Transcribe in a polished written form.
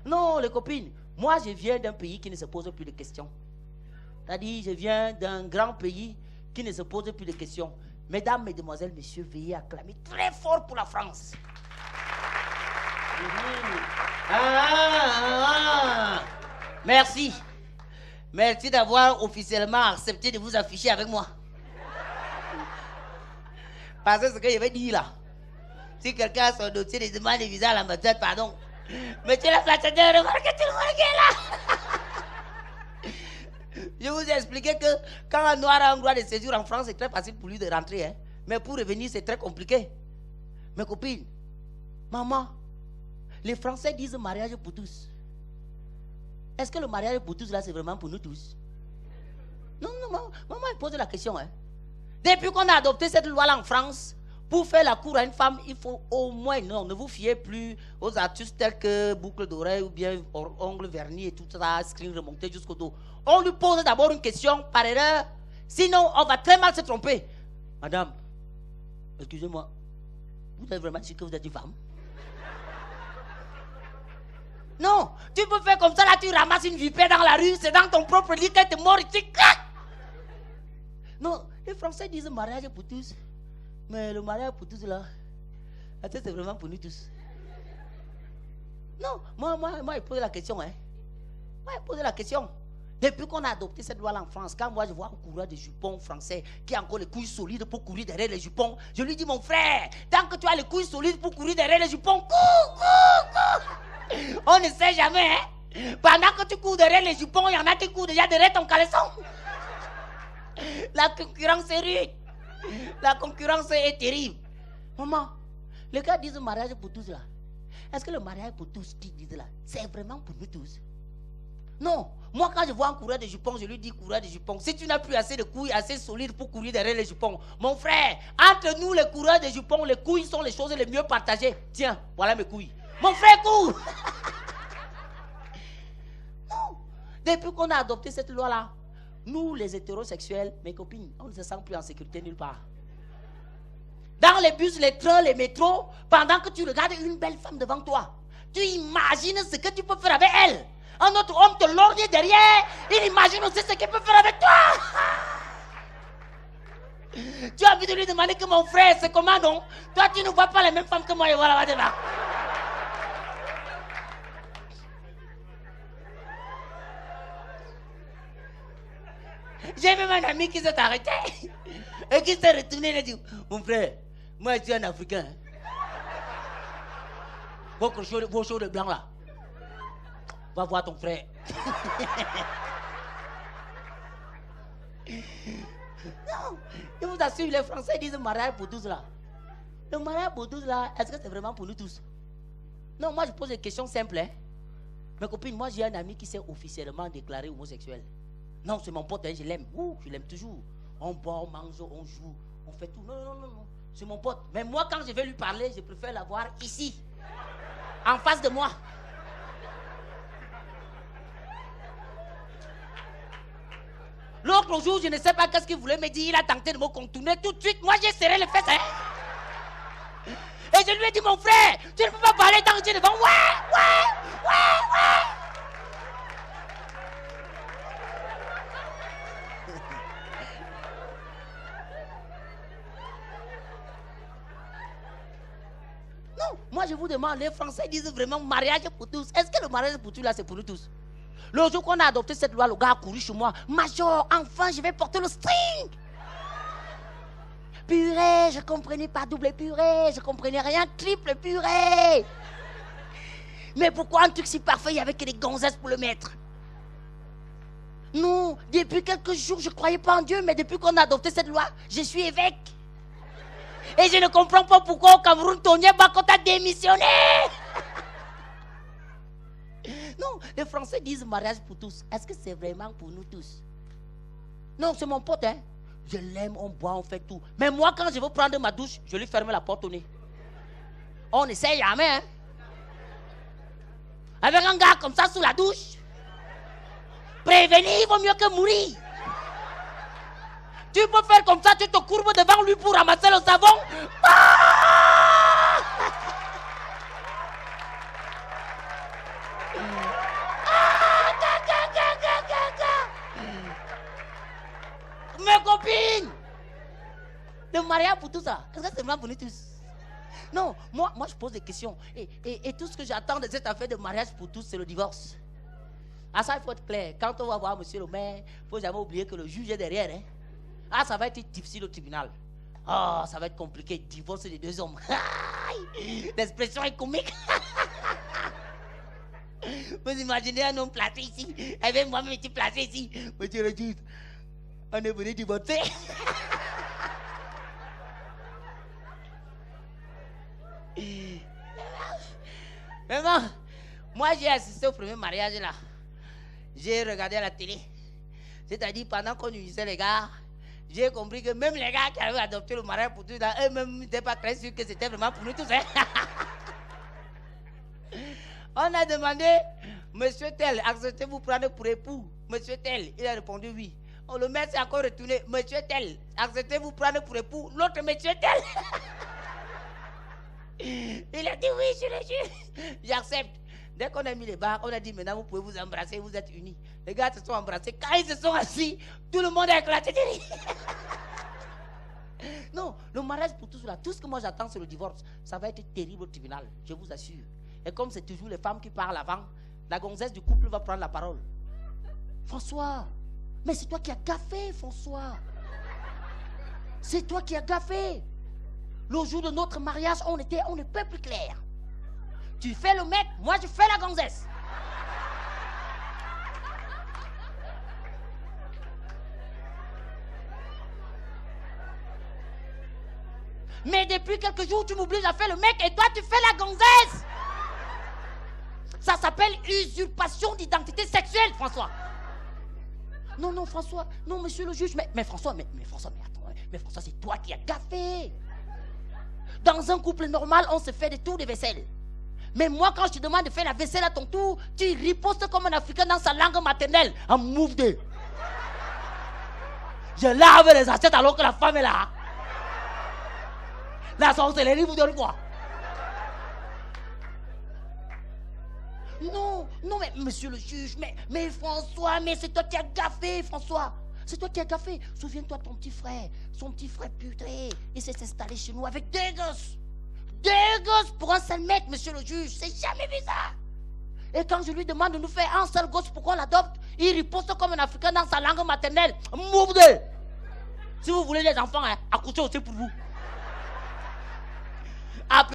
Non, les copines, moi je viens d'un pays qui ne se pose plus de questions. C'est-à-dire, je viens d'un grand pays qui ne se pose plus de questions. Mesdames, mesdemoiselles, messieurs, veuillez acclamer très fort pour la France. Merci. Merci d'avoir officiellement accepté de vous afficher avec moi. Parce que ce que je vais dire là, si quelqu'un a son dossier de demande de visa à l'ambassade, pardon. Monsieur l'ambassadeur, remarquez tout le monde qui est là. Je vous ai expliqué que quand un noir a un droit de séjour en France, c'est très facile pour lui de rentrer. Hein? Mais pour revenir, c'est très compliqué. Mes copines, maman, les Français disent mariage pour tous. Est-ce que le mariage pour tous là, c'est vraiment pour nous tous? Non, maman, elle pose la question. Hein? Depuis qu'on a adopté cette loi-là en France, pour faire la cour à une femme, il faut au moins, non, ne vous fiez plus aux astuces telles que boucle d'oreille ou bien ongles vernis et tout ça, screen remonté jusqu'au dos. On lui pose d'abord une question par erreur, sinon on va très mal se tromper. Madame, excusez-moi, vous êtes vraiment sûr que vous êtes une femme? Non, tu peux faire comme ça, là tu ramasses une vipère dans la rue, c'est dans ton propre lit qu'elle te mord et tu claques. Non, les Français disent mariage pour tous. Mais le mariage pour tous là, c'est vraiment pour nous tous. Non, moi, il pose la question. Hein. Moi, il pose la question. Depuis qu'on a adopté cette loi là en France, quand moi je vois un coureur de jupons français qui a encore les couilles solides pour courir derrière les jupons, je lui dis, mon frère, tant que tu as les couilles solides pour courir derrière les jupons, cours. On ne sait jamais. Hein. Pendant que tu cours derrière les jupons, il y en a qui courent déjà derrière ton caleçon. La concurrence est rude. La concurrence est terrible. Maman, les gars disent mariage pour tous là. Est-ce que le mariage pour tous qu'ils disent là, c'est vraiment pour nous tous? Non. Moi, quand je vois un coureur de jupons, je lui dis coureur de jupons. Si tu n'as plus assez de couilles, assez solides pour courir derrière les jupons, mon frère, entre nous les coureurs de jupons, les couilles sont les choses les mieux partagées. Tiens, voilà mes couilles. Mon frère court. Non. Depuis qu'on a adopté cette loi là, nous, les hétérosexuels, mes copines, on ne se sent plus en sécurité nulle part. Dans les bus, les trains, les métros, pendant que tu regardes une belle femme devant toi, tu imagines ce que tu peux faire avec elle. Un autre homme te lorgne derrière, il imagine aussi ce qu'il peut faire avec toi. Tu as envie de lui demander que mon frère, c'est comment non? Toi, tu ne vois pas les mêmes femmes que moi et voilà, devant. J'ai même un ami qui s'est arrêté et qui s'est retourné et dit, mon frère, moi je suis un Africain. Vos cheveux de blanc là, va voir ton frère. Non, je vous assure, les Français disent mariage pour tous là. Le mariage pour tous là, est-ce que c'est vraiment pour nous tous? Non, moi je pose des questions simples. Hein. Mes copines, moi j'ai un ami qui s'est officiellement déclaré homosexuel. Non, c'est mon pote, hein, je l'aime. Je l'aime toujours. On boit, on mange, on joue, on fait tout. Non. C'est mon pote. Mais moi, quand je vais lui parler, je préfère l'avoir ici, en face de moi. L'autre jour, je ne sais pas qu'est-ce qu'il voulait me dire. Il a tenté de me contourner tout de suite. Moi, j'ai serré les fesses. Hein? Et je lui ai dit, mon frère, tu ne peux pas parler tant que tu es devant. Ouais. Non, moi je vous demande, les Français disent vraiment mariage pour tous. Est-ce que le mariage pour tous là, c'est pour nous tous? Le jour qu'on a adopté cette loi, le gars a couru chez moi. Major, enfin, je vais porter le string. Purée, je comprenais pas double purée, je comprenais rien, triple purée. Mais pourquoi un truc si parfait, il n'y avait que des gonzesses pour le mettre? Non, depuis quelques jours, je ne croyais pas en Dieu, mais depuis qu'on a adopté cette loi, je suis évêque. Et je ne comprends pas pourquoi au Cameroun, Tony Bakota a démissionné. Non, les Français disent mariage pour tous. Est-ce que c'est vraiment pour nous tous? Non, c'est mon pote, hein. Je l'aime, on boit, on fait tout. Mais moi, quand je veux prendre ma douche, je lui ferme la porte au nez. On n'essaie jamais, hein. Avec un gars comme ça sous la douche, prévenir vaut mieux que mourir. Tu peux faire comme ça, tu te courbes devant lui pour ramasser le savon. Ah! mes copines. Le mariage pour tout ça. Est-ce que c'est vraiment pour nous tous? Non, moi je pose des questions. Et tout ce que j'attends de cette affaire de mariage pour tous, c'est le divorce. Ah, ça, il faut être clair. Quand on va voir monsieur le maire, il ne faut jamais oublier que le juge est derrière. Hein? Ah, ça va être difficile au tribunal. Ah, ça va être compliqué. Divorce des deux hommes. L'expression est comique. Vous imaginez un homme placé ici. Et même moi-même, je suis placé ici. Monsieur le juge, on est venu divorcer. Vraiment, moi j'ai assisté au premier mariage là. J'ai regardé à la télé. C'est-à-dire pendant qu'on unissait les gars, j'ai compris que même les gars qui avaient adopté le mariage pour tous, eux-mêmes n'étaient pas très sûrs que c'était vraiment pour nous tous. Hein? On a demandé, monsieur tel, acceptez-vous prendre pour époux? Monsieur tel, il a répondu oui. On le maître s'est encore retourné, monsieur tel, acceptez-vous prendre pour époux? L'autre monsieur tel. Il a dit oui, je le jure. J'accepte. Dès qu'on a mis les barres, on a dit maintenant vous pouvez vous embrasser, vous êtes unis. Les gars se sont embrassés. Quand ils se sont assis, tout le monde a éclaté de rire. Non, le mariage pour tous là, tout ce que moi j'attends c'est le divorce. Ça va être terrible au tribunal, je vous assure. Et comme c'est toujours les femmes qui parlent avant, la gonzesse du couple va prendre la parole. François, mais c'est toi qui as gaffé, François. C'est toi qui as gaffé. Le jour de notre mariage, on ne peut plus clair. Tu fais le mec, moi je fais la gonzesse. Mais depuis quelques jours, tu m'obliges à faire le mec et toi tu fais la gonzesse. Ça s'appelle usurpation d'identité sexuelle, François. Non, non, François, non, monsieur le juge, mais François, mais François, mais attends, mais François, c'est toi qui as gaffé. Dans un couple normal, on se fait des tours de vaisselle. Mais moi, quand je te demande de faire la vaisselle à ton tour, tu ripostes comme un Africain dans sa langue maternelle. En move de. Je lave les assiettes alors que la femme est là. La sorcellerie vous donne quoi? Non, non, mais monsieur le juge, mais François, mais c'est toi qui as gaffé, François. C'est toi qui as gaffé. Souviens-toi de ton petit frère, son petit frère putré. Il s'est installé chez nous avec deux gosses. Deux gosses pour un seul mec, monsieur le juge. C'est jamais vu ça. Et quand je lui demande de nous faire un seul gosse pour qu'on l'adopte, il riposte comme un Africain dans sa langue maternelle. Move de. Si vous voulez des enfants, hein, accouchez aussi pour vous.